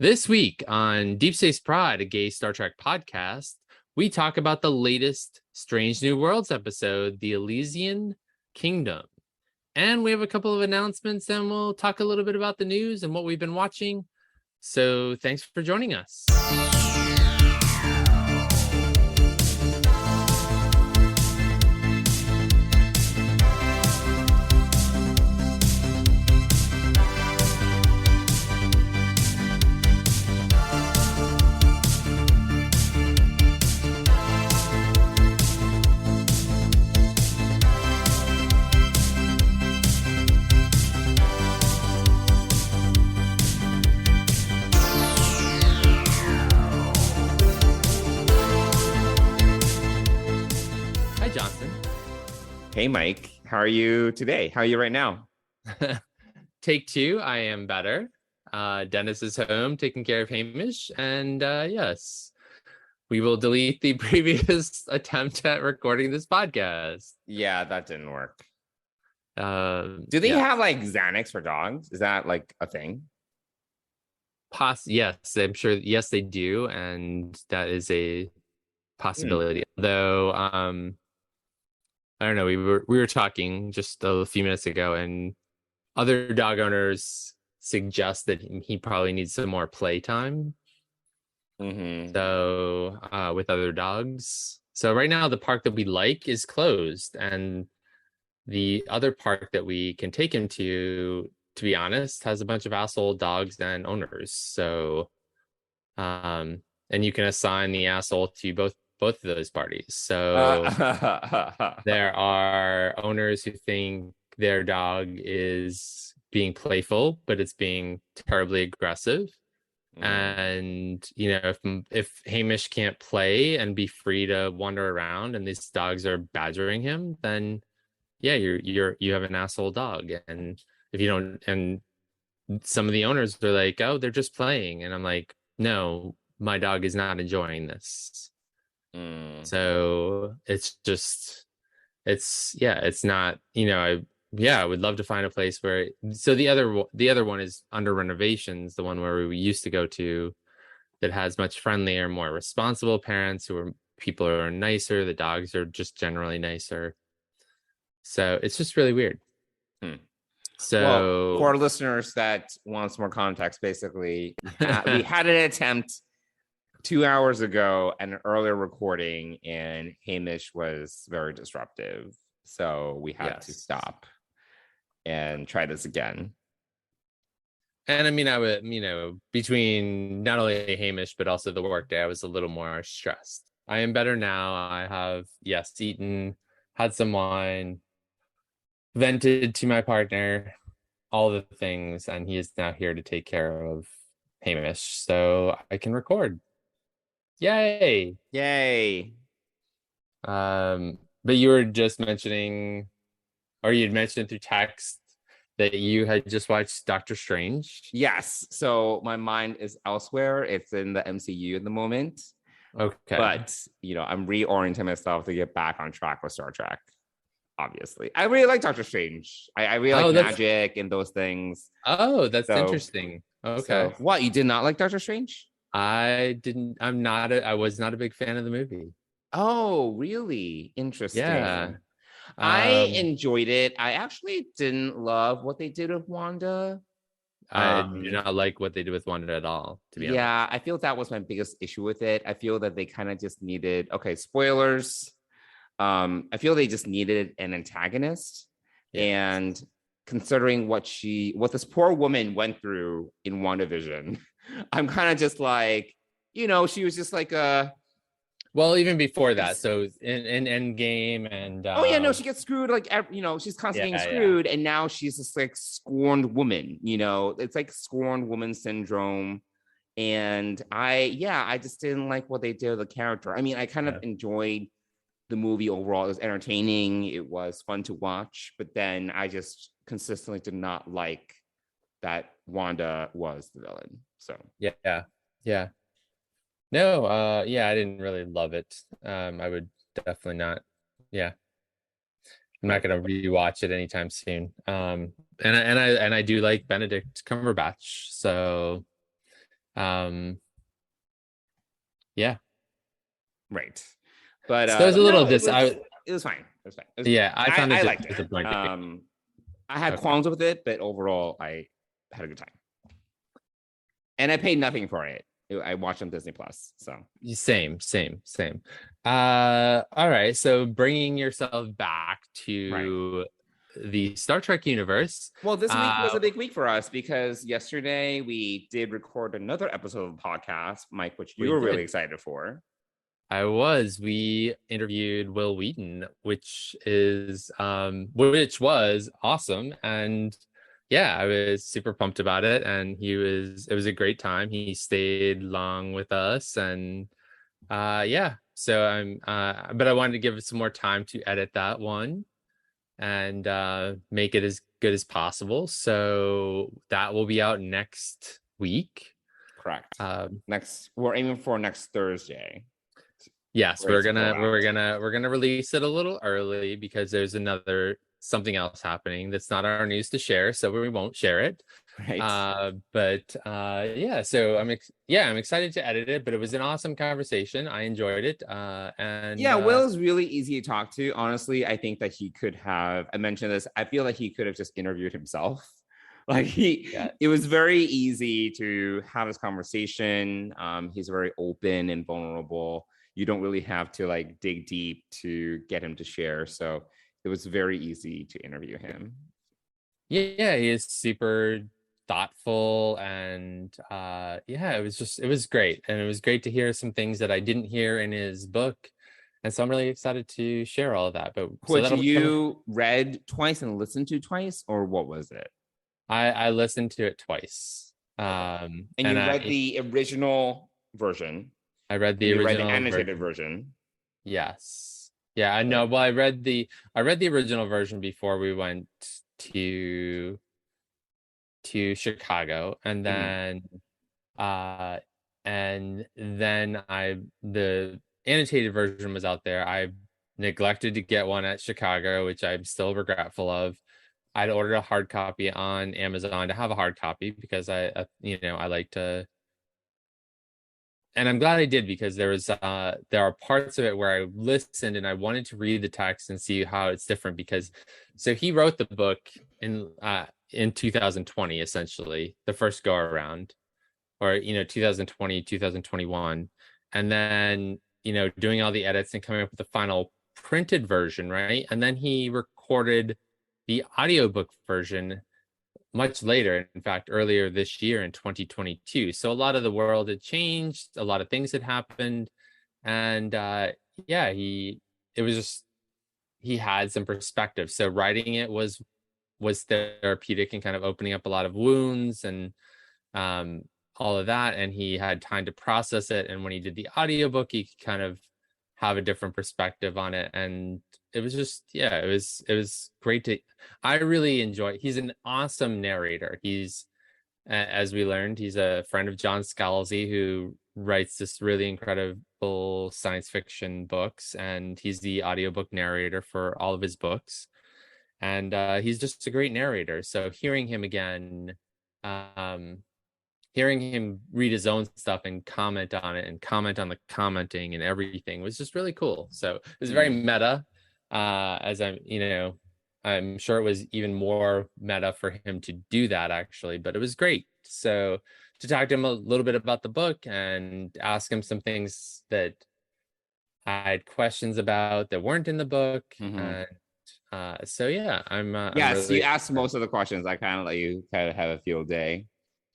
This week on Deep Space Pride, a gay Star Trek podcast, we talk about the latest Strange New Worlds episode, the Elysian Kingdom. And we have a couple of announcements, and we'll talk a little bit about the news and what we've been watching. So thanks for joining us. Hey, Mike. How are you today? How are you right now? Take two. I am better. Dennis is home taking care of Hamish. And yes, we will delete the previous attempt at recording this podcast. Yeah, that didn't work. Do they have like Xanax for dogs? Is that like a thing? Yes, I'm sure. Yes, they do. And that is a possibility. Though, I don't know. We were talking just a few minutes ago, and other dog owners suggest that he probably needs some more playtime. So with other dogs. So right now, the park that we like is closed, and the other park that we can take him to be honest, has a bunch of asshole dogs and owners. So, and you can assign the asshole to both of those parties. So there are owners who think their dog is being playful, but it's being terribly aggressive. And if Hamish can't play and be free to wander around, and these dogs are badgering him, then yeah, you have an asshole dog. And if you don't, and some of the owners are like, oh, they're just playing, and I'm like, no, my dog is not enjoying this. So it's not, I would love to find a place where, so the other one is under renovations, the one where we used to go to, that has much friendlier, more responsible parents people who are nicer. The dogs are just generally nicer. So it's just really weird. So for our listeners that wants more context, basically, we had an attempt 2 hours ago, an earlier recording, and Hamish was very disruptive. So we had to stop and try this again. And I mean, I would, between not only Hamish, but also the workday, I was a little more stressed. I am better now. I have, eaten, had some wine, vented to my partner, all the things, and he is now here to take care of Hamish, so I can record. Yay! But you were just mentioning, or you'd mentioned through text, that you had just watched Doctor Strange. Yes. So my mind is elsewhere. It's in the MCU at the moment. Okay. But, I'm reorienting myself to get back on track with Star Trek. Obviously, I really like Doctor Strange. I really like magic and those things. Oh, that's interesting. Okay. So, what, you did not like Doctor Strange? I didn't. I was not a big fan of the movie. Oh, really? Interesting. Yeah. I enjoyed it. I actually didn't love what they did with Wanda. I do not like what they did with Wanda at all, to be honest. Yeah, I feel that was my biggest issue with it. I feel that they kind of just needed, spoilers. I feel they just needed an antagonist. Yes. And considering what this poor woman went through in WandaVision, I'm kind of just like, she was just like well, even before that, so in Endgame and she gets screwed, like, she's constantly getting screwed, and now she's this like scorned woman, it's like scorned woman syndrome. And I just didn't like what they did with the character. I mean, I kind of enjoyed the movie overall. It was entertaining, it was fun to watch, but then I just consistently did not like that Wanda was the villain. So yeah. No, I didn't really love it. I would definitely not. Yeah, I'm not gonna rewatch it anytime soon. And I do like Benedict Cumberbatch, so Yeah. Right. But So it was a little no, dis it was fine. It was fine. It was, yeah, I found I it liked it. disappointing. I had Okay. qualms with it, but overall, I had a good time. And I paid nothing for it. I watched on Disney Plus. So Same. All right. So bringing yourself back right. to the Star Trek universe. Well, this week was a big week for us because yesterday we did record another episode of the podcast, Mike, which you We were really did. excited for. We interviewed Wil Wheaton, which was awesome. And yeah, I was super pumped about it. And it was a great time. He stayed long with us and yeah. So but I wanted to give it some more time to edit that one and make it as good as possible. So that will be out next week. Correct. We're aiming for next Thursday. Yes, we're gonna release it a little early because there's something else happening that's not our news to share, so we won't share it. Right. Yeah, so I'm excited to edit it, but it was an awesome conversation. I enjoyed it. Will's really easy to talk to. Honestly, I think that he could have, I mentioned this, I feel like he could have just interviewed himself. Like it was very easy to have this conversation. He's very open and vulnerable. You don't really have to like dig deep to get him to share. So it was very easy to interview him. Yeah, he is super thoughtful and it was great. And it was great to hear some things that I didn't hear in his book. And so I'm really excited to share all of that. But Which you read twice and listened to twice, or what was it? I listened to it twice. And you read the original version. I read the original. You read the annotated version. Yes. Yeah, I know. Well, I read the original version before we went to Chicago, and then the annotated version was out there. I neglected to get one at Chicago, which I'm still regretful of. I'd ordered a hard copy on Amazon to have a hard copy because I like to, and I'm glad I did because there are parts of it where I listened and I wanted to read the text and see how it's different because so he wrote the book in 2020, essentially the first go around, or 2020, 2021, and then doing all the edits and coming up with the final printed version, right? And then he recorded the audiobook version much later, in fact, earlier this year in 2022. So a lot of the world had changed, a lot of things had happened. And he had some perspective. So writing it was therapeutic and kind of opening up a lot of wounds and all of that. And he had time to process it. And when he did the audiobook, he could kind of have a different perspective on it. And it was just, it was great I really enjoy. He's an awesome narrator. He's, as we learned, he's a friend of John Scalzi, who writes this really incredible science fiction books, and he's the audiobook narrator for all of his books. And he's just a great narrator. So hearing him again, hearing him read his own stuff and comment on it and comment on the commenting and everything was just really cool. So it was very meta, as I'm sure it was even more meta for him to do that actually, but it was great. So to talk to him a little bit about the book and ask him some things that I had questions about that weren't in the book. And so yeah, I'm you asked most of the questions. I kind of let you kind of have a field day.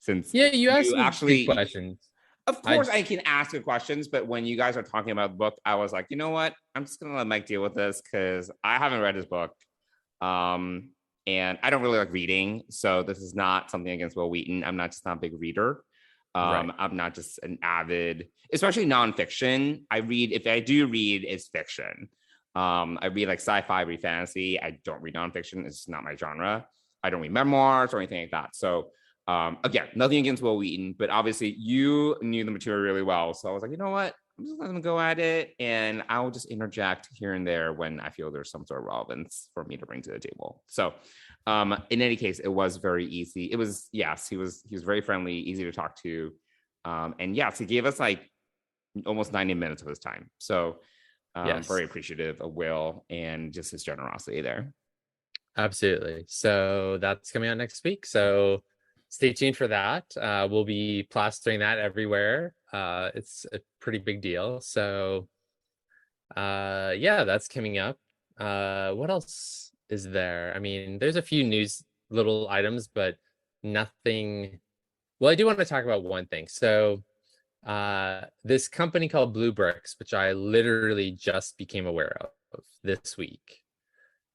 Since you asked me actually questions. Of course, I can ask the questions, but when you guys are talking about the book, I was like, you know what? I'm just gonna let Mike deal with this because I haven't read his book, and I don't really like reading. So this is not something against Wil Wheaton. I'm not a big reader. Right. I'm not just an avid, especially nonfiction. I read, if I do read, it's fiction. I read like sci-fi, read fantasy. I don't read nonfiction. It's not my genre. I don't read memoirs or anything like that. So. Again, nothing against Wil Wheaton, but obviously you knew the material really well. So I was like, you know what? I'm just letting them go at it. And I'll just interject here and there when I feel there's some sort of relevance for me to bring to the table. So in any case, it was very easy. It was, yes, he was very friendly, easy to talk to. And yes, he gave us like almost 90 minutes of his time. So very appreciative of Wil and just his generosity there. Absolutely. So that's coming out next week. So stay tuned for that. We'll be plastering that everywhere. It's a pretty big deal. So yeah, that's coming up. What else is there? I mean, there's a few news little items, but nothing. Well, I do want to talk about one thing. So this company called Blue Bricks, which I literally just became aware of this week,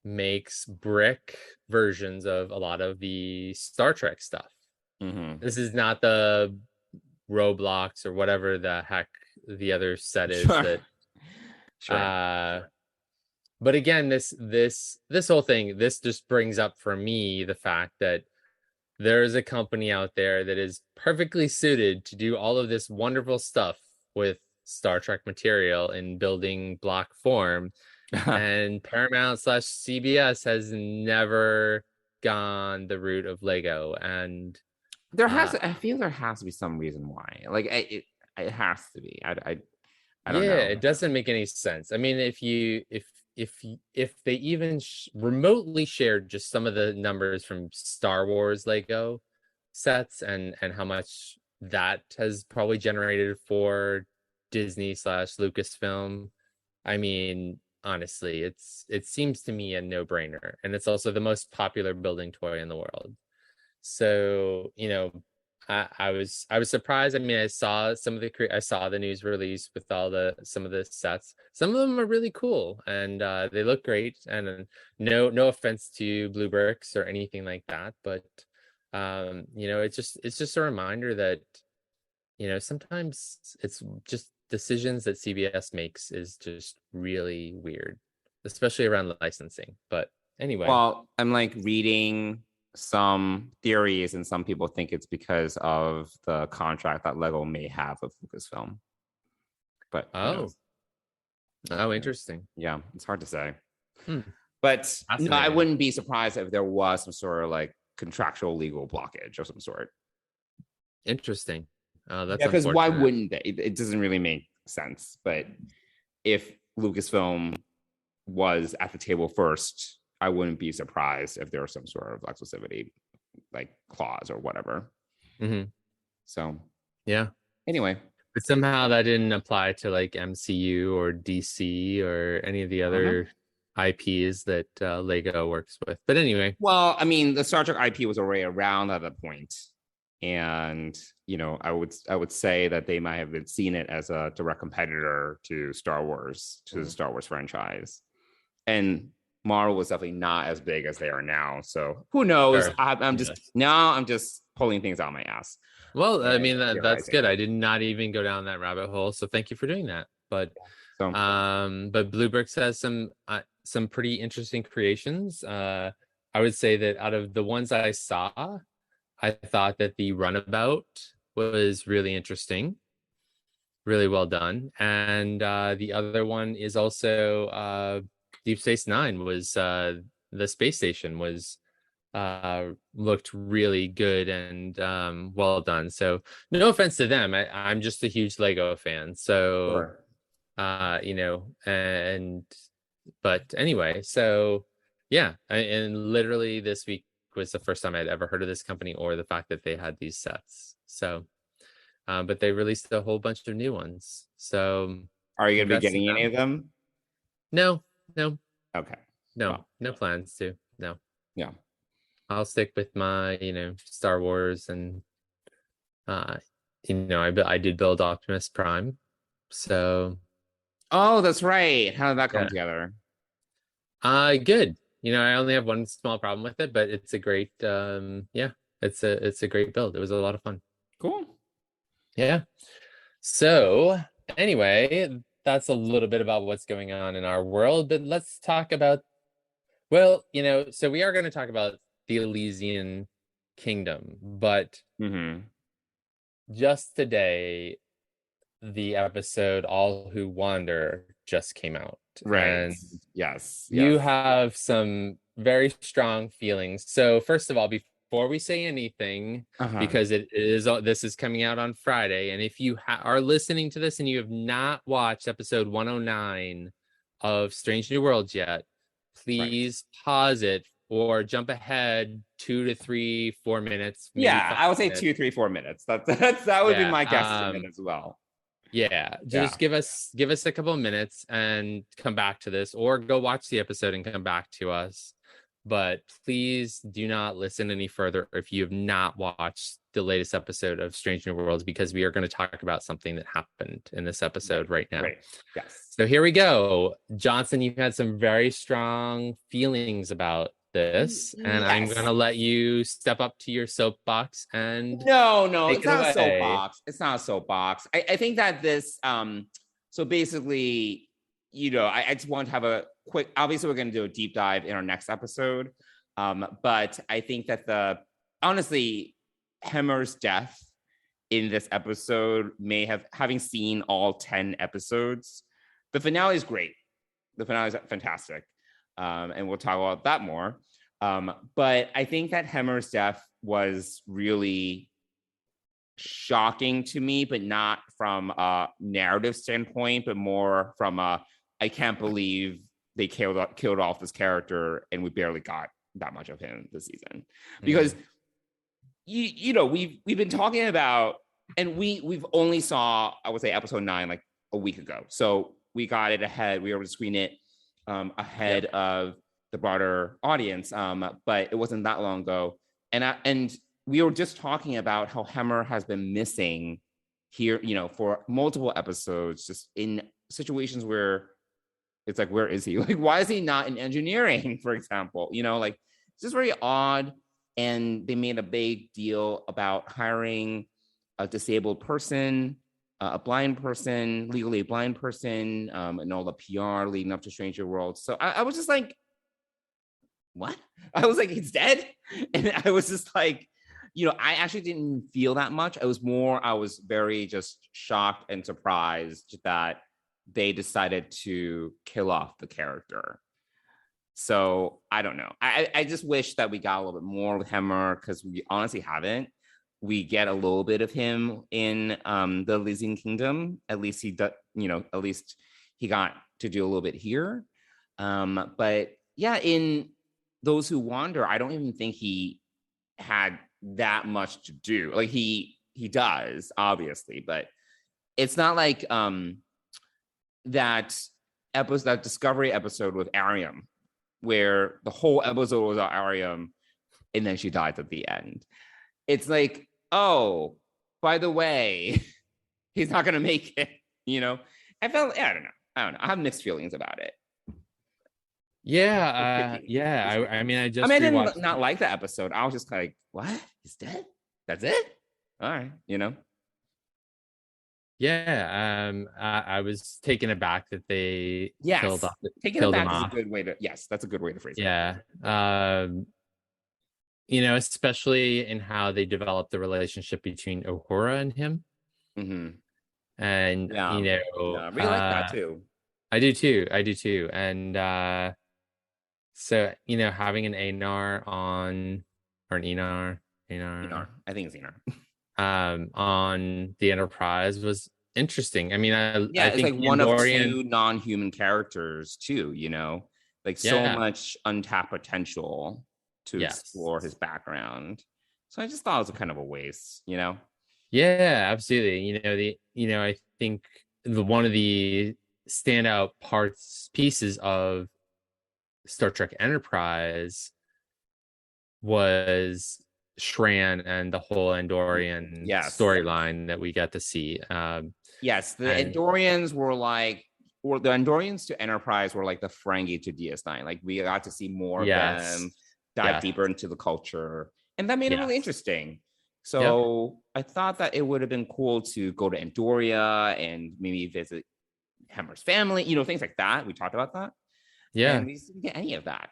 makes brick versions of a lot of the Star Trek stuff. This is not the Roblox or whatever the heck the other set is that but again, this whole thing, this just brings up for me the fact that there is a company out there that is perfectly suited to do all of this wonderful stuff with Star Trek material in building block form. And Paramount/CBS has never gone the route of Lego. And I feel there has to be some reason why. Like it has to be. I don't know. It doesn't make any sense. I mean, if they even remotely shared just some of the numbers from Star Wars Lego sets and how much that has probably generated for Disney/Lucasfilm, I mean, honestly, it seems to me a no-brainer, and it's also the most popular building toy in the world. So, you know, I was surprised. I mean, I saw the news release with some of the sets. Some of them are really cool and they look great. And no offense to Blue Bricks or anything like that, but you know, it's just a reminder that, you know, sometimes it's just decisions that CBS makes is just really weird, especially around licensing. But anyway, well, I'm like reading some theories, and some people think it's because of the contract that Lego may have with Lucasfilm. But interesting. Yeah, it's hard to say. But no, I wouldn't be surprised if there was some sort of like contractual legal blockage of some sort. Interesting. That's because why wouldn't they? It doesn't really make sense. But if Lucasfilm was at the table first, I wouldn't be surprised if there was some sort of exclusivity, like clause or whatever. So yeah. Anyway, but somehow that didn't apply to like MCU or DC or any of the other IPs that Lego works with. But anyway, well, I mean, the Star Trek IP was already around at that point, and you know, I would say that they might have seen it as a direct competitor to Star Wars, to the Star Wars franchise, and Marvel was definitely not as big as they are now. So who knows? Sure. I'm just pulling things out of my ass. Well, I mean, that's good. I did not even go down that rabbit hole. So thank you for doing that. But but Blue Bricks has some pretty interesting creations. I would say that out of the ones that I saw, I thought that the Runabout was really interesting, really well done. And the other one is also Deep Space Nine was the space station was looked really good and well done. So no offense to them. I'm just a huge Lego fan. So you know, but anyway, so yeah, and literally this week was the first time I'd ever heard of this company or the fact that they had these sets. So but they released a whole bunch of new ones. So are you gonna be getting any of them? No. Okay. No plans to. No. Yeah. I'll stick with my, you know, Star Wars, and you know, I did build Optimus Prime. So that's right. How did that come together? Good. You know, I only have one small problem with it, but it's a great it's a great build. It was a lot of fun. Cool. Yeah. So anyway, that's a little bit about what's going on in our world, but let's talk about, well, you know, so we are going to talk about the Elysian Kingdom, but just today, the episode All Who Wander just came out. Right. And you have some very strong feelings. So first of all, before before we say anything, Uh-huh. because this is coming out on Friday, and if you are listening to this and you have not watched episode 109 of Strange New Worlds yet, Right. please pause it or jump ahead 2 to 3, 4 minutes, maybe Yeah, five I would say minutes. 2, 3, 4 minutes. That would be Yeah. my guesstimate as well. Yeah, Yeah. just give us a couple of minutes and come back to this, or go watch the episode and come back to us. But please do not listen any further if you have not watched the latest episode of Strange New Worlds, because we are going to talk about something that happened in this episode right now. Right. Yes. So here we go. Johnson, you've had some very strong feelings about this, and I'm Yes. going to let you step up to your soapbox and No, take it's it not a away. soapbox. It's not a soapbox. I think that this, so basically, I just want to have a quick, obviously we're going to do a deep dive in our next episode. But I think that honestly, Hemmer's death in this episode having seen all 10 episodes, the finale is great. The finale is fantastic. And we'll talk about that more. But I think that Hemmer's death was really shocking to me, but not from a narrative standpoint, but more from I can't believe they killed off this character and we barely got that much of him this season. Because we've been talking about, and we've only saw, I would say, episode 9 like a week ago. So we got it ahead. We were able to screen it ahead of the broader audience, but it wasn't that long ago. And we were just talking about how Hemmer has been missing here, for multiple episodes, just in situations where it's like, where is he? Like, why is he not in engineering, for example? Like, it's just very odd. And they made a big deal about hiring a disabled person, a blind person, legally blind person, and all the PR leading up to Stranger World. So I was just like, what? I was like, he's dead? And I was just like, I actually didn't feel that much. I was very just shocked and surprised that they decided to kill off the character. So I don't know. I just wish that we got a little bit more with Hemmer, because we honestly haven't. We get a little bit of him in the Elysian Kingdom. At least he got to do a little bit here. But yeah, in Those Who Wander, I don't even think he had that much to do. Like he does, obviously, but it's not like that Discovery episode with Ariam, where the whole episode was about Ariam and then she dies at the end. It's like, oh, by the way, he's not gonna make it. I don't know. I have mixed feelings about it. Yeah. I mean, I I didn't not like the episode. I was just like, what? He's dead? That's it? All right, Yeah, I was taken aback that they killed him off. Is a good way to. Yes, that's a good way to phrase it. Yeah, especially in how they developed the relationship between Uhura and him. Mm-hmm. And I really like that too. I do too. And so having an Anar on, or an Enar, I think it's Enar. On the Enterprise was interesting. I mean, I think it's like one Andorian... of 2 non-human characters too. Like so much untapped potential to explore his background. So I just thought it was kind of a waste. Yeah, absolutely. I think one of the standout pieces of Star Trek Enterprise was Shran and the whole Andorian storyline that we got to see. Yes, the Andorians were like, or the Andorians to Enterprise were like the Ferengi to DS9. Like we got to see more of them, dive deeper into the culture, and that made it really interesting. So I thought that it would have been cool to go to Andoria and maybe visit Hemmer's family, things like that. We talked about that. Yeah. And we didn't get any of that,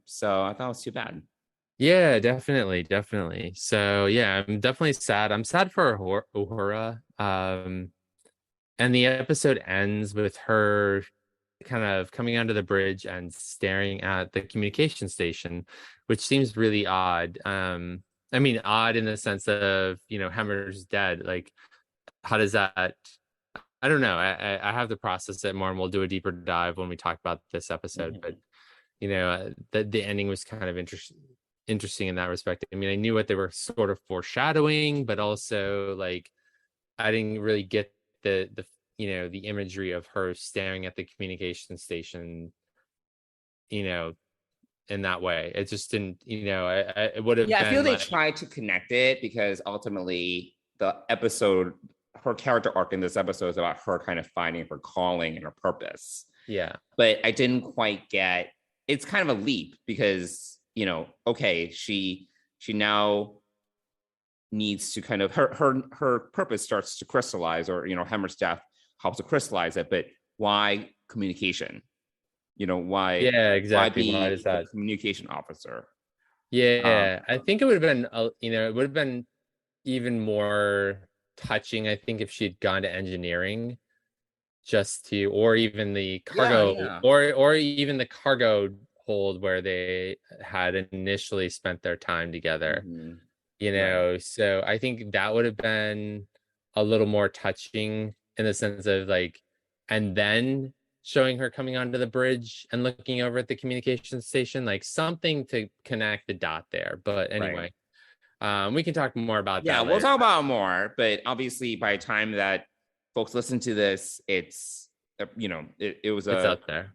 So I thought it was too bad. Yeah, definitely. So yeah, I'm definitely sad. I'm sad for Uhura. And the episode ends with her kind of coming onto the bridge and staring at the communication station, which seems really odd. I mean, odd in the sense of, Hemmer's dead. Like, how does that? I don't know. I have to process it more, and we'll do a deeper dive when we talk about this episode. But Mhm. the ending was kind of interesting in that respect. I mean, I knew what they were sort of foreshadowing, but also like I didn't really get the imagery of her staring at the communication station, you know, in that way. It just didn't, it would have Yeah, I feel been they like, tried to connect it because ultimately the episode, her character arc in this episode is about her kind of finding her calling and her purpose. yeah, But I didn't quite get. It's kind of a leap because okay, she now needs to kind of her purpose starts to crystallize, or Hemmer's death helps to crystallize it. But why communication? yeah, Why exactly. Why does be the that? communication officer? Um, Yeah, I think it would have been, it would have been even more touching, I think, if she'd gone to engineering or even the yeah, cargo, yeah. or even the cargo hold where they had initially spent their time together. Mhm. Right. So I think that would have been a little more touching in the sense of like, and then showing her coming onto the bridge and looking over at the communication station, like something to connect the dot there. But Right. anyway, we can talk more about Yeah, that we'll later. talk about it more, but obviously by the time that folks listen to this, it's it was It's a out there.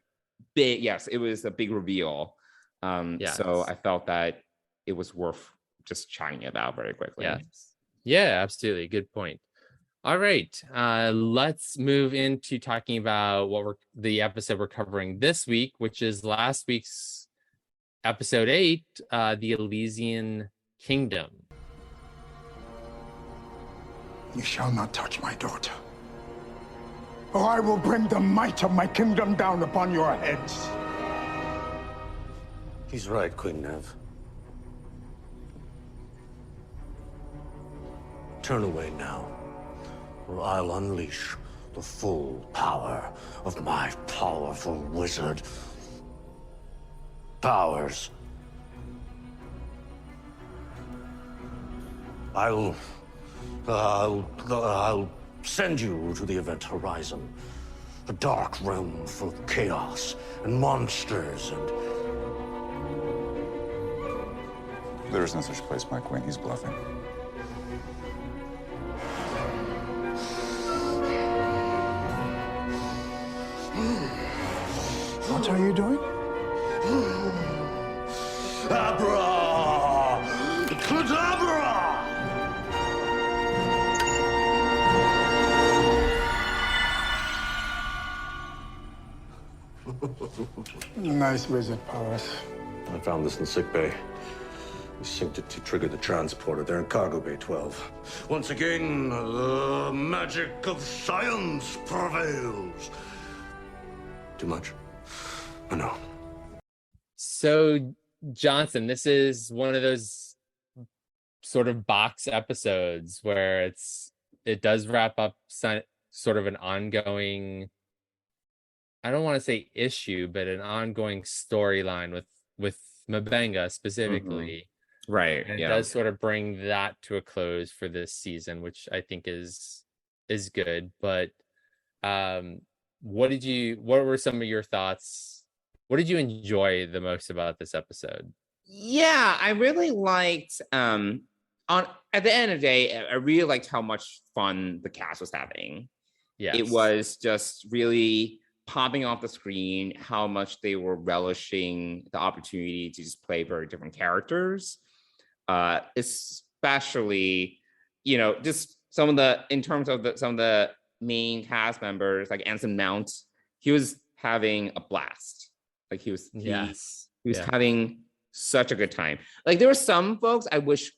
big, yes, it was a big reveal. So Yes. I felt that it was worth just chatting about very quickly. Yes. Yeah, absolutely. Good point. All right. Let's move into talking about the episode we're covering this week, which is last week's episode 8, the Elysian Kingdom. You shall not touch my daughter, or I will bring the might of my kingdom down upon your heads. He's right, Queen Nev. Turn away now, or I'll unleash the full power of my powerful wizard powers. I'll send you to the event horizon, a dark realm full of chaos and monsters and... There is no such place, my queen. He's bluffing. What are you doing? Abra! Cadabra! Nice wizard powers. I found this in sickbay. We synced it to trigger the transporter there in Cargo Bay 12. Once again, the magic of science prevails. Too much? I know. So, Johnson, this is one of those sort of box episodes where it does wrap up sort of an ongoing, I don't want to say issue, but an ongoing storyline with Mbenga specifically. Right. And it Yeah. does sort of bring that to a close for this season, which I think is good. But what were some of your thoughts? What did you enjoy the most about this episode? Yeah, I really liked at the end of the day, I really liked how much fun the cast was having. Yes. It was just really popping off the screen how much they were relishing the opportunity to just play very different characters. Especially, just some of the, in terms of some of the main cast members, like Anson Mount, he was having a blast. Like he was having such a good time. Like there were some folks I wish,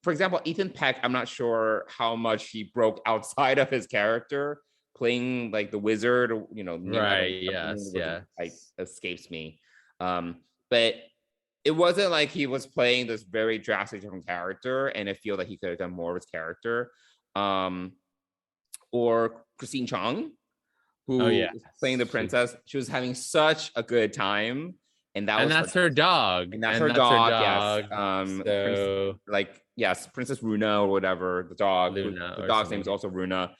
for example, Ethan Peck, I'm not sure how much he broke outside of his character playing like the wizard, or right. Yes. Yeah. Like escapes me. But it wasn't like he was playing this very drastic different character, and I feel that he could have done more with his character. Or Christine Chong, who was playing the princess. She was having such a good time. and that And was that's her dog. and that's And her that's her dog. dog. Yes. So Princess Runa or whatever, the dog. Luna The or dog's name is something. also Runa.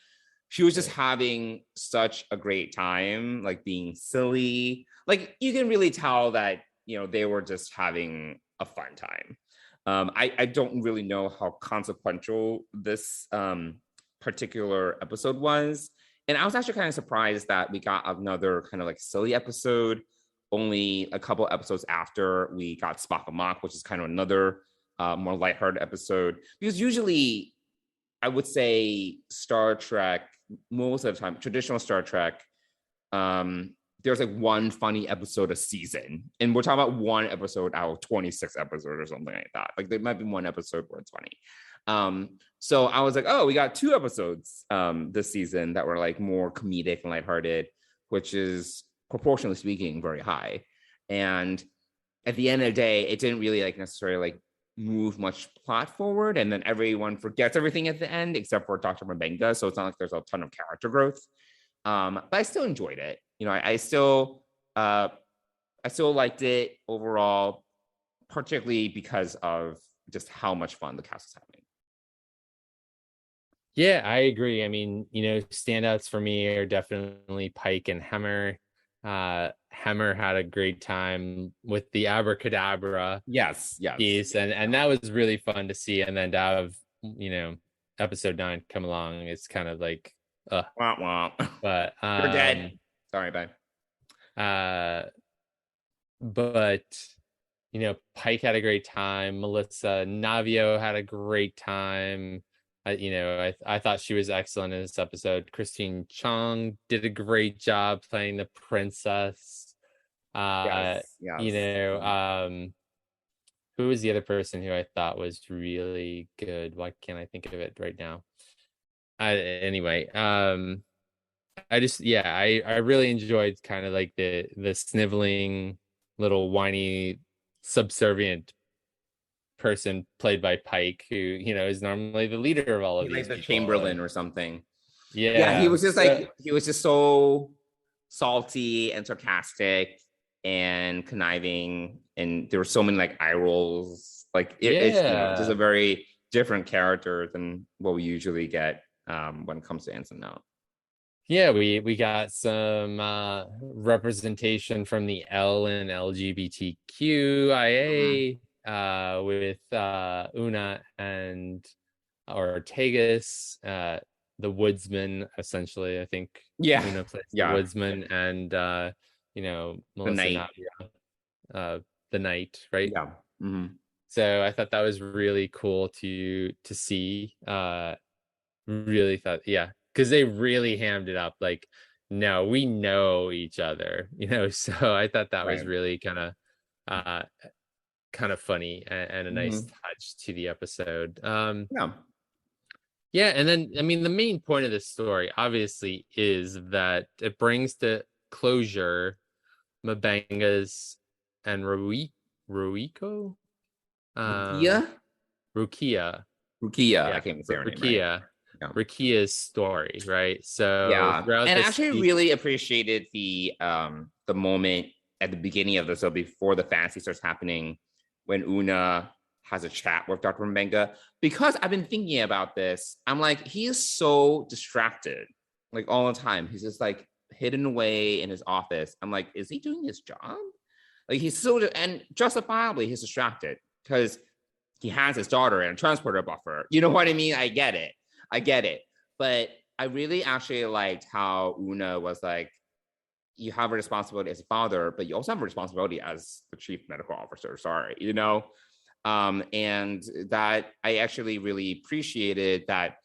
She was just Right. having such a great time, like being silly. Like you can really tell that, you know, they were just having a fun time. I don't really know how consequential this particular episode was. And I was actually kind of surprised that we got another kind of like silly episode only a couple episodes after we got Spock and Mock, which is kind of another more lighthearted episode. Because usually I would say Star Trek, most of the time, traditional Star Trek, there's like one funny episode a season. And we're talking about one episode out of 26 episodes or something like that. Like there might be one episode where it's funny. So I was like, oh, we got 2 episodes this season that were like more comedic and lighthearted, which is proportionally speaking very high. And at the end of the day, it didn't really like necessarily like move much plot forward, and then everyone forgets everything at the end except for Dr. Mbenga, so it's not like there's a ton of character growth, but I still enjoyed it. You know, I still liked it overall, particularly because of just how much fun the cast was having. Yeah, I agree. I mean, you know, standouts for me are definitely Pike and Hemmer. Hemmer had a great time with the abracadabra piece, and that was really fun to see. And then to have, you know, episode 9 come along, it's kind of like womp womp. But you're dead. Sorry, bye. But you know, Pike had a great time. Melissa Navio had a great time. I thought she was excellent in this episode. Christine Chong did a great job playing the princess. Yes. You know, who was the other person who I thought was really good? Why can't I think of it right now? Anyway, I really enjoyed kind of like the sniveling, little whiny, subservient person played by Pike, who, you know, is normally the leader of all of these, like the people. Chamberlain or something. Yeah, he was just like he was just so salty and sarcastic and conniving, and there were so many like eye rolls. Like it's, you know, just a very different character than what we usually get when it comes to Anson Mount. Yeah, we got some representation from the L and LGBTQIA with Una and Ortegas, the woodsman, essentially. I think Una plays the woodsman, and you know, Melissa Navia, the knight, right? Yeah. Mm-hmm. So I thought that was really cool to see. Really thought, because they really hammed it up. Like, no, we know each other, you know. So I thought that was really kind of funny and a nice touch to the episode. Yeah, and then I mean, the main point of this story obviously is that it brings to closure Mbenga's and Rukia. I can't even say her name right. Rukia's story, right? So and I actually really appreciated the moment at the beginning of the show before the fantasy starts happening, when Una has a chat with Dr. Mbenga, because I've been thinking about this. I'm like, he is so distracted, like all the time. He's just like hidden away in his office. I'm like, is he doing his job? Like he's so, and justifiably he's distracted because he has his daughter and a transporter buffer. You know what I mean? I get it. But I really actually liked how Una was like, you have a responsibility as a father, but you also have a responsibility as the chief medical officer. Sorry, you know? And that I actually really appreciated that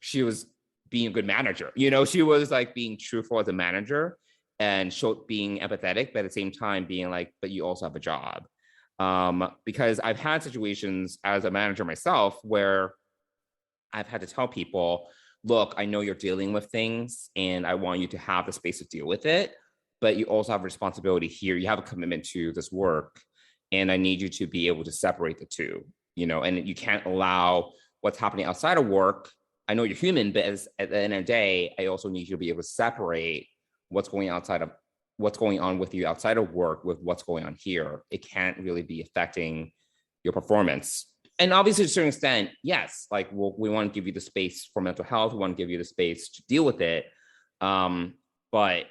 she was being a good manager. You know, she was like being truthful as a manager and showed being empathetic, but at the same time being like, but you also have a job. Because I've had situations as a manager myself where I've had to tell people, look, I know you're dealing with things and I want you to have the space to deal with it, but you also have a responsibility here. You have a commitment to this work, and I need you to be able to separate the two, you know, and you can't allow what's happening outside of work. I know you're human, but at the end of the day, I also need you to be able to separate what's going outside of what's going on with you outside of work with what's going on here, it can't really be affecting your performance. And obviously, to a certain extent, yes, like we want to give you the space for mental health. We want to give you the space to deal with it. But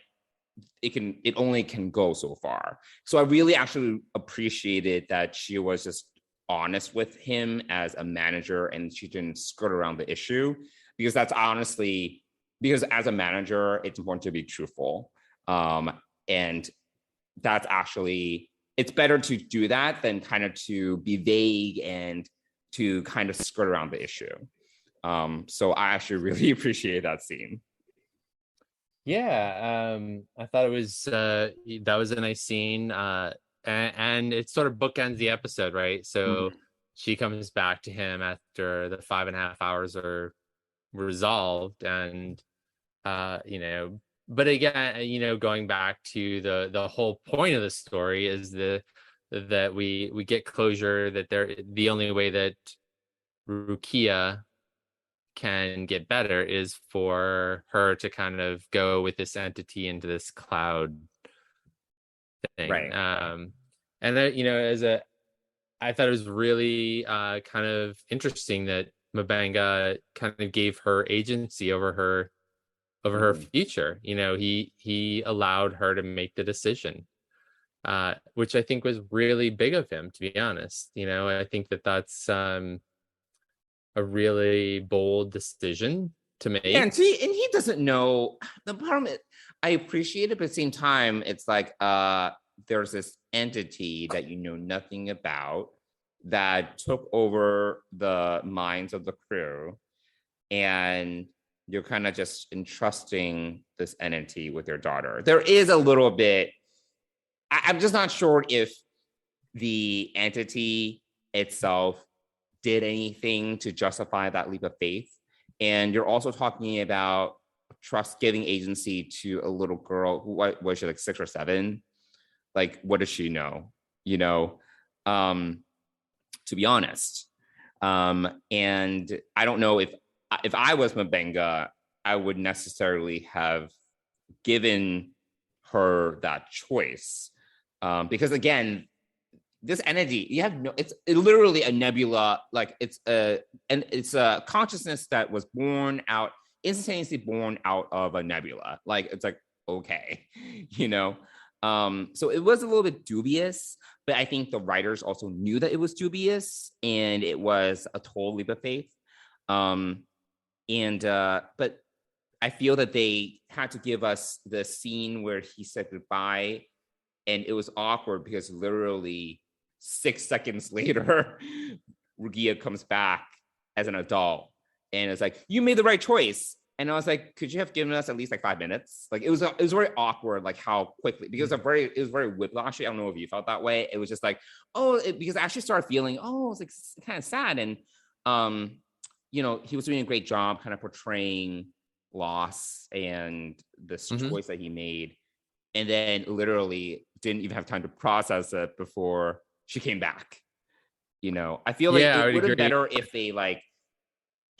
it only can go so far. So I really actually appreciated that she was just honest with him as a manager, and she didn't skirt around the issue, because that's honestly, because as a manager, it's important to be truthful. And that's actually, it's better to do that than kind of to be vague and to kind of skirt around the issue. So I actually really appreciate that scene. Yeah, I thought it was that was a nice scene, and it sort of bookends the episode, right? So she comes back to him after the 5.5 hours are resolved, and but again, going back to the whole point of the story is that we get closure, that the only way that Rukia can get better is for her to kind of go with this entity into this cloud thing. Right. And that, I thought it was really kind of interesting that Mbenga kind of gave her agency over her future. He allowed her to make the decision, which I think was really big of him, to be honest. I think that's a really bold decision to make. Yeah, and he doesn't know. The problem is, I appreciate it, but at the same time, it's like there's this entity that you know nothing about that took over the minds of the crew, and you're kind of just entrusting this entity with your daughter. There is a little bit, I'm just not sure if the entity itself did anything to justify that leap of faith. And you're also talking about giving agency to a little girl who, what was she, like 6 or 7? Like, what does she know? To be honest. And I don't know if I was Mbenga, I would necessarily have given her that choice. Because again, this energy, it's literally a nebula. Like it's a consciousness that was instantaneously born out of a nebula. Like, it's like, okay, so it was a little bit dubious, but I think the writers also knew that it was dubious and it was a total leap of faith. But I feel that they had to give us the scene where he said goodbye, and it was awkward because literally 6 seconds later, Rukia comes back as an adult and it's like, you made the right choice. And I was like, could you have given us at least like 5 minutes? Like, it was very awkward, like how quickly, because it was very whiplashy. I don't know if you felt that way. It was just like, because I actually started feeling, it's like kind of sad. And, he was doing a great job kind of portraying loss and this choice that he made. And then literally didn't even have time to process it before she came back. I feel like it would have been better if they like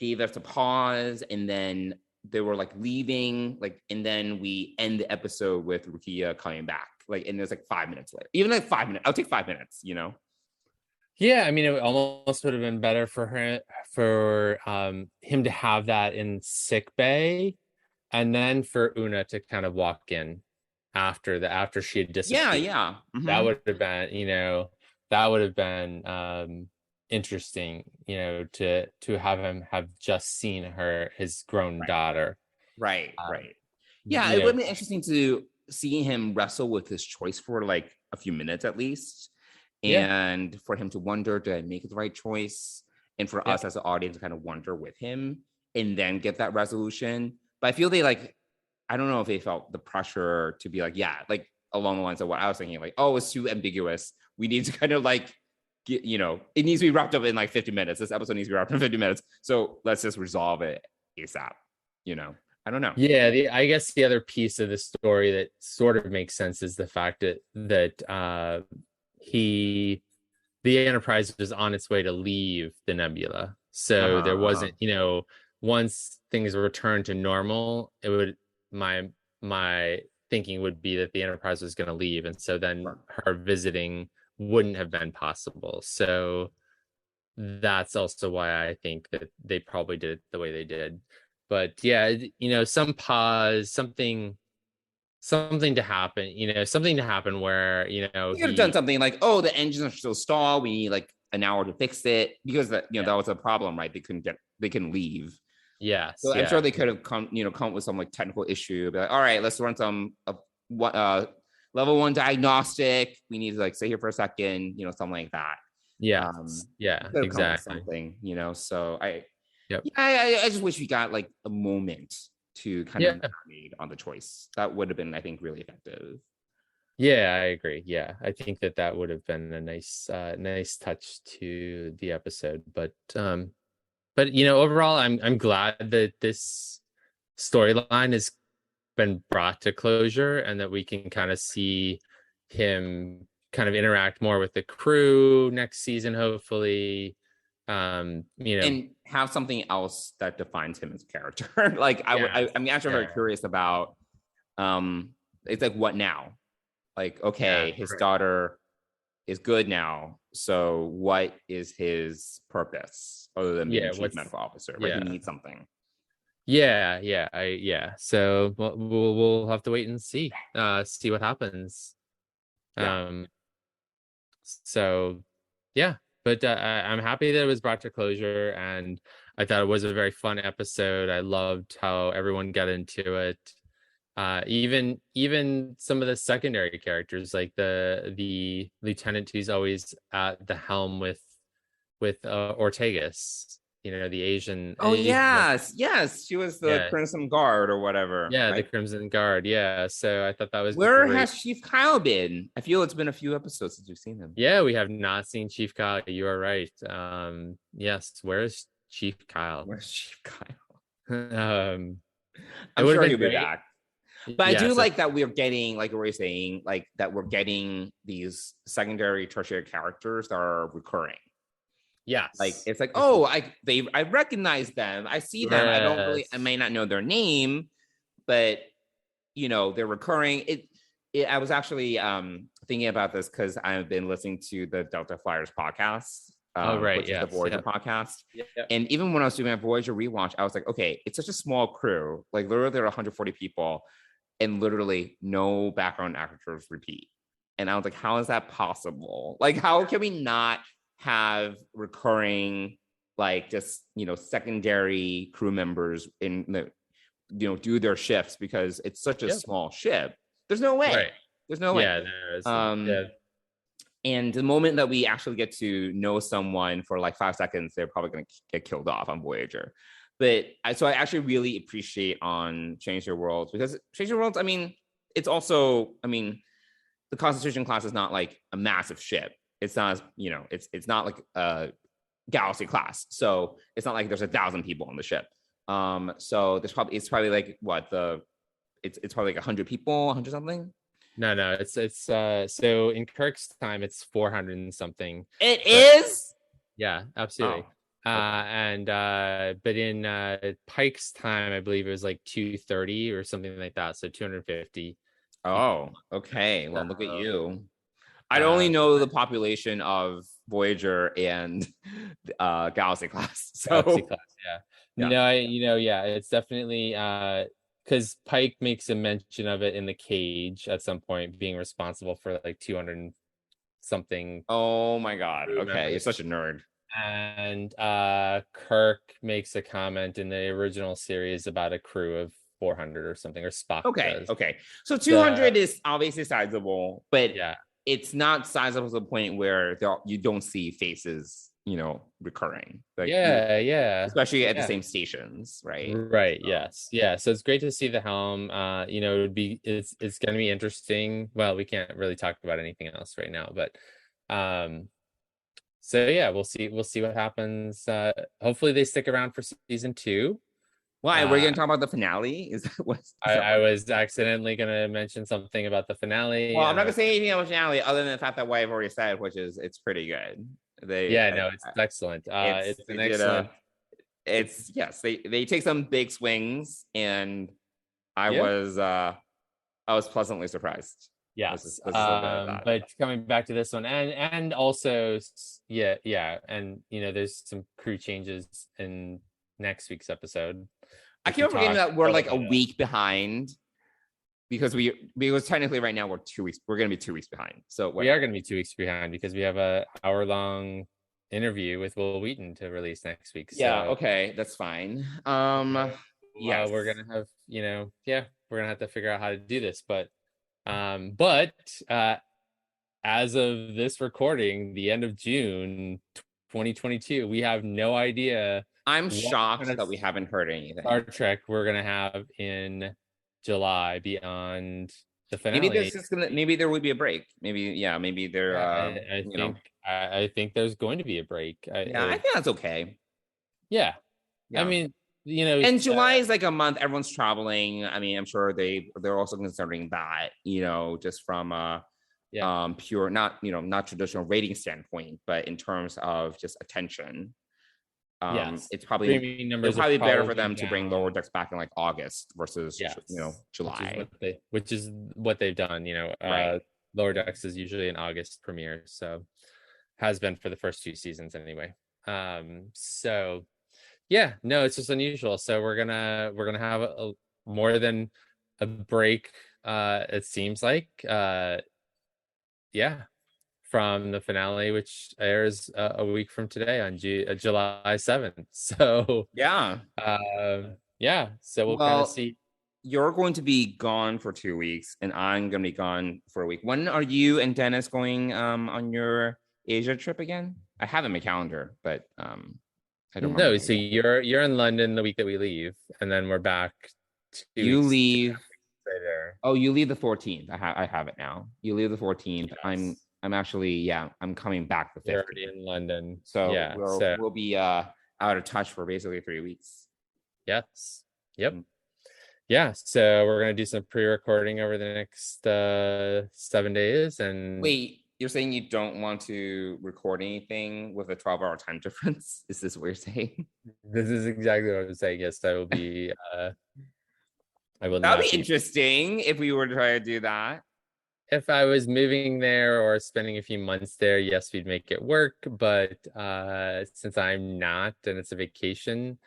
gave us a pause and then they were like leaving, like, and then we end the episode with Rukia coming back, like, and there's like 5 minutes later, even like 5 minutes. I'll take 5 minutes, Yeah, I mean, it almost would have been better for him to have that in sick bay, and then for Una to kind of walk in after she had disappeared. Yeah. That would have been interesting, to have him have just seen his grown daughter. Right. Yeah, it would be interesting to see him wrestle with his choice for like a few minutes at least. And for him to wonder, did I make the right choice? And for us as an audience to kind of wonder with him and then get that resolution. But I feel I don't know if they felt the pressure to be like, like along the lines of what I was thinking, like, it's too ambiguous. We need to kind of like, it needs to be wrapped up in like 50 minutes. This episode needs to be wrapped up in 50 minutes. So let's just resolve it ASAP. I don't know. Yeah, I guess the other piece of the story that sort of makes sense is the fact that the Enterprise was on its way to leave the nebula. So there wasn't, once things returned to normal, it would thinking would be that the Enterprise was going to leave, and so then her visiting wouldn't have been possible. So that's also why I think that they probably did it the way they did. But yeah, some pause, something to happen, something to happen where, you could have done something like, oh, the engines are still stalled, we need like an hour to fix it, because that was a problem, right? They couldn't leave. Yeah. So I'm sure they could have come up with some like technical issue, be like, all right, let's run some level 1 diagnostic. We need to like stay here for a second, something like that. Yeah. Exactly. Something, so I just wish we got like a moment to kind of marinate on the choice. That would have been, I think, really effective. Yeah, I agree. Yeah, I think that would have been a nice touch to the episode. But overall, I'm glad that this storyline has been brought to closure, and that we can kind of see him kind of interact more with the crew next season, hopefully. And have something else that defines him as a character. Like I'm actually very curious about it's like, what now? Like, okay, his daughter is good now, so what is his purpose other than being chief medical officer? Right? He needs something. So we'll have to wait and see what happens. But I'm happy that it was brought to closure, and I thought it was a very fun episode. I loved how everyone got into it. Even some of the secondary characters, like the lieutenant who's always at the helm with Ortegas, the Asian. Oh, yes, she was the Crimson Guard or whatever. Yeah, right? The Crimson Guard. Yeah, so I thought that was. Where has Chief Kyle been? I feel it's been a few episodes since we've seen him. Yeah, we have not seen Chief Kyle. You are right. Yes, where is Chief Kyle? Where's Chief Kyle? I'm sure he'll be back. But I do like that we're getting, like what we're saying, like that we're getting these secondary, tertiary characters that are recurring. Yes. Like it's like, oh, I recognize them. I see them. I may not know their name, but they're recurring. I was actually thinking about this because I've been listening to the Delta Flyers podcast. Which is the Voyager podcast. Yep. And even when I was doing my Voyager rewatch, I was like, okay, it's such a small crew. Like literally there are 140 people, and literally no background actors repeat. And I was like, how is that possible? Like, how can we not have recurring, like just secondary crew members in the do their shifts, because it's such a small ship? There's no way. Right. There's no way. There is. And the moment that we actually get to know someone for like 5 seconds, they're probably going to get killed off on Voyager. But I actually really appreciate on Change Your Worlds, because Change Your Worlds, I mean, it's also, the Constitution class is not like a massive ship. It's not, it's not like a Galaxy class. So it's not like there's 1,000 people on the ship. So it's probably like it's probably like 100 people, 100 something. No, it's so in Kirk's time it's 400 and something. It is? Yeah, absolutely. But in Pike's time, I believe it was like 230 or something like that. So 250. Oh, okay. Well, look at you. I only know the population of Voyager and Galaxy class. So Galaxy class, yeah. It's definitely because Pike makes a mention of it in the cage at some point, being responsible for like 200 something. Oh my god. Okay, you're such a nerd. And Kirk makes a comment in the original series about a crew of 400 or something, or Spock does. Okay. So 200 is obviously sizable, but it's not sizable to the point where you don't see faces, recurring. Like, especially at the same stations, right? Right. Yes. Yeah. So it's great to see the helm. It's going to be interesting. Well, we can't really talk about anything else right now, but so yeah, we'll see what happens. Hopefully they stick around for season 2. Why? We're going to talk about the finale? Is that what? I was accidentally going to mention something about the finale. Well, I'm not going to say anything about the finale other than the fact that what I've already said, which is it's pretty good. It's excellent. It's an excellent. They take some big swings, and I I was pleasantly surprised. Yes. This is a little bit of that. But coming back to this one, and also, yeah, and there's some crew changes in next week's episode. I keep forgetting that we're like a week behind because technically right now we're 2 weeks. We're going to be 2 weeks behind. So we are going to be 2 weeks behind because we have a hour-long interview with Wil Wheaton to release next week. So, yeah. Okay, that's fine. Yeah, we're gonna have we're gonna have to figure out how to do this, but as of this recording, the end of June 2022, we have no idea. I'm shocked that we haven't heard anything. Star Trek we're gonna have in July beyond the finale. Maybe there will be a break. Maybe there. I think there's going to be a break. I think that's okay. Yeah. I mean, and July is like a month. Everyone's traveling. I mean, I'm sure they're also considering that. Just from pure not traditional rating standpoint, but in terms of just attention. It's probably better for them to bring Lower Decks back in like August versus July, which is what they've done. Right. Lower Decks is usually an August premiere, so has been for the first 2 seasons anyway. So yeah, no, it's just unusual. So we're gonna have a more than a break. It seems like from the finale, which airs a week from today on July 7th. So so we'll kind of see. You're going to be gone for 2 weeks, and I'm going to be gone for a week. When are you and Dennis going on your Asia trip again? I have it in my calendar, but I don't know. So you're in London the week that we leave, and then we're back. You leave. Oh, you leave the 14th. I have it now. You leave the 14th. Yes. I'm actually I'm coming back the 15th. You're already in London, so we'll be out of touch for basically 3 weeks. Yes. Yep. Yeah. So we're gonna do some pre-recording over the next 7 days. And wait, you're saying you don't want to record anything with a 12-hour time difference? Is this what you're saying? This is exactly what I'm saying. Yes, I will be. I will. That'd be interesting if we were to try to do that. If I was moving there or spending a few months there, yes, we'd make it work. But since I'm not, and it's a vacation,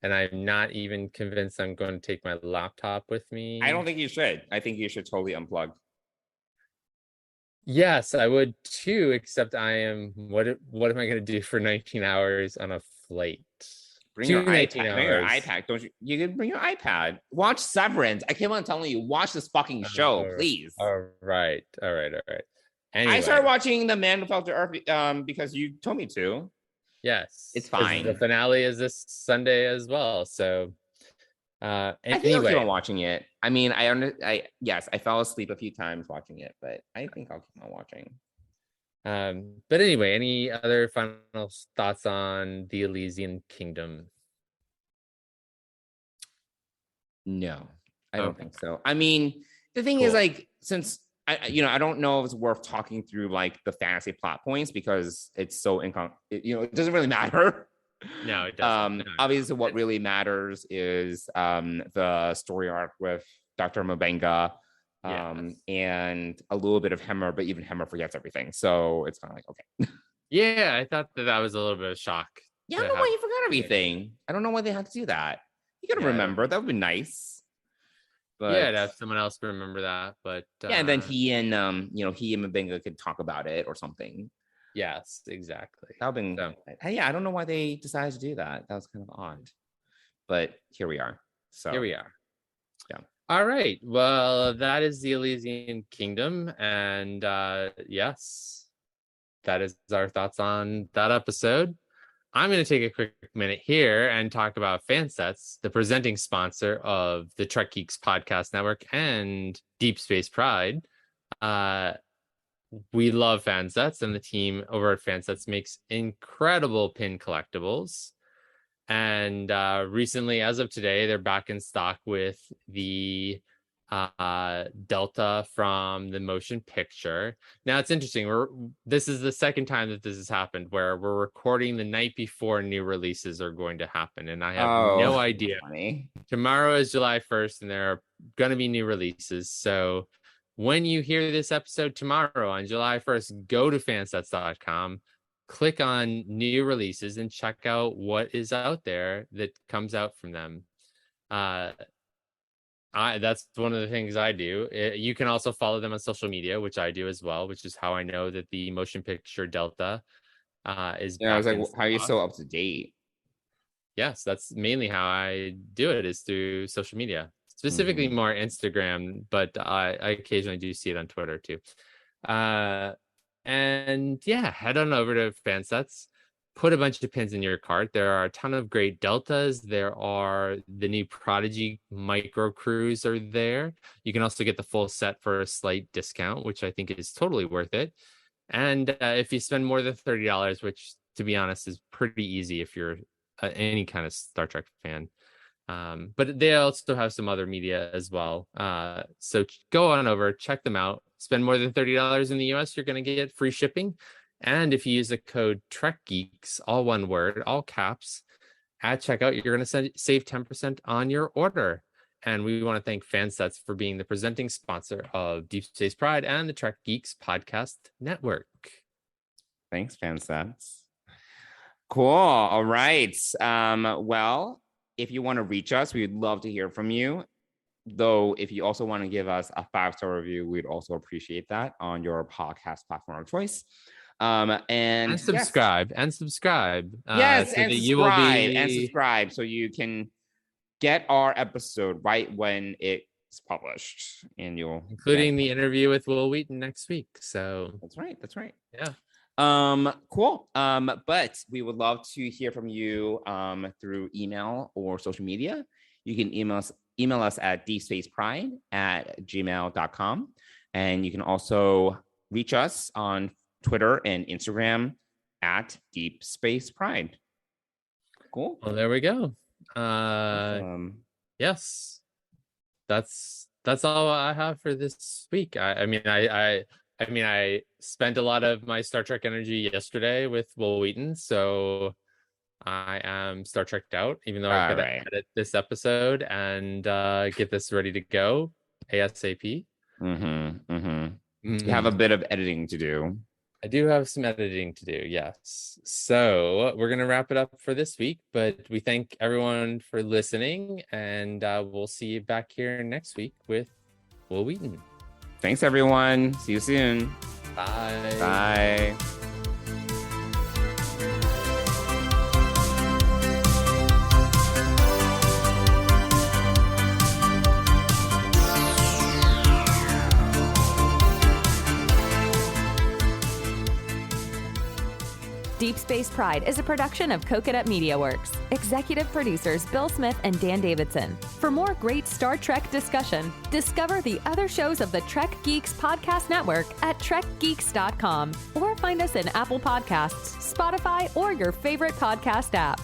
and I'm not even convinced I'm going to take my laptop with me. I don't think you should. I think you should totally unplug. Yes, I would too, except I am what am I going to do for 19 hours on a flight? Bring your iPad. Don't you? You can bring your iPad. Watch Severance. I keep on telling you, watch this fucking show, please. All right. Anyway. I started watching The Man Who Fell to Earth because you told me to. Yes, it's fine. The finale is this Sunday as well, so. I think I'll keep on watching it. I mean, I fell asleep a few times watching it, but I think I'll keep on watching. But anyway, any other final thoughts on the Elysian Kingdom? No, I don't think so. I mean, the thing is, like, since I don't know if it's worth talking through like the fantasy plot points because it's so it doesn't really matter. No, it doesn't. Obviously, what really matters is the story arc with Dr. Mabenga. And a little bit of Hemmer, but even Hemmer forgets everything. So it's kind of like, okay. Yeah, I thought that was a little bit of shock. Yeah, I don't know why you forgot everything. I don't know why they had to do that. You gotta remember. That would be nice. But to have someone else remember that. But and then he and Mabenga could talk about it or something. Yes, exactly. That would be I don't know why they decided to do that. That was kind of odd. But here we are. So here we are. Yeah. All right. Well, that is the Elysian Kingdom. And yes, that is our thoughts on that episode. I'm going to take a quick minute here and talk about Fansets, the presenting sponsor of the Trek Geeks Podcast Network and Deep Space Pride. We love Fansets, and the team over at Fansets makes incredible pin collectibles. And recently, as of today, they're back in stock with the Delta from the motion picture. Now, it's interesting. This is the second time that this has happened where we're recording the night before new releases are going to happen. And I have no idea. Funny. Tomorrow is July 1st, and there are going to be new releases. So when you hear this episode tomorrow on July 1st, go to fansets.com, click on new releases, and check out what is out there that comes out from them. That's one of the things I do. You can also follow them on social media, which I do as well, which is how I know that the motion picture Delta is. Yeah, I was like, how are you so up to date? Yes, that's mainly how I do it, is through social media, specifically more Instagram, but I occasionally do see it on Twitter too. And yeah, head on over to Fansets. Put a bunch of pins in your cart. There are a ton of great Deltas. There are the new Prodigy Micro Crews are there. You can also get the full set for a slight discount, which I think is totally worth it. And if you spend more than $30, which to be honest is pretty easy if you're any kind of Star Trek fan. But they also have some other media as well. So go on over, check them out. Spend more than $30 in the US, you're going to get free shipping. And if you use the code TrekGeeks, all one word, all caps, at checkout, you're going to save 10% on your order. And we want to thank Fansets for being the presenting sponsor of Deep Space Pride and the Trek Geeks podcast network. Thanks, Fansets. Cool. All right. Well, if you want to reach us, we'd love to hear from you. Though, if you also want to give us a 5-star review, we'd also appreciate that on your podcast platform of choice. And subscribe. Yes, and subscribe. Subscribe so you can get our episode right when it's published, and including the interview with Wil Wheaton next week. So that's right. Yeah. Cool. But we would love to hear from you through email or social media. You can email us at deepspacepride@gmail.com. And you can also reach us on Twitter and Instagram at Deep Space Pride. Cool. Well, there we go. Yes, that's all I have for this week. I mean, I spent a lot of my Star Trek energy yesterday with Wil Wheaton, so I am Star Trek'd out, even though I gotta edit this episode and get this ready to go ASAP. You have a bit of editing to do. I do have some editing to do, yes. So we're going to wrap it up for this week, but we thank everyone for listening, and we'll see you back here next week with Wil Wheaton. Thanks, everyone. See you soon. Bye. Bye. Deep Space Pride is a production of Coconut Media Works. Executive producers Bill Smith and Dan Davidson. For more great Star Trek discussion, discover the other shows of the Trek Geeks podcast network at trekgeeks.com or find us in Apple Podcasts, Spotify, or your favorite podcast app.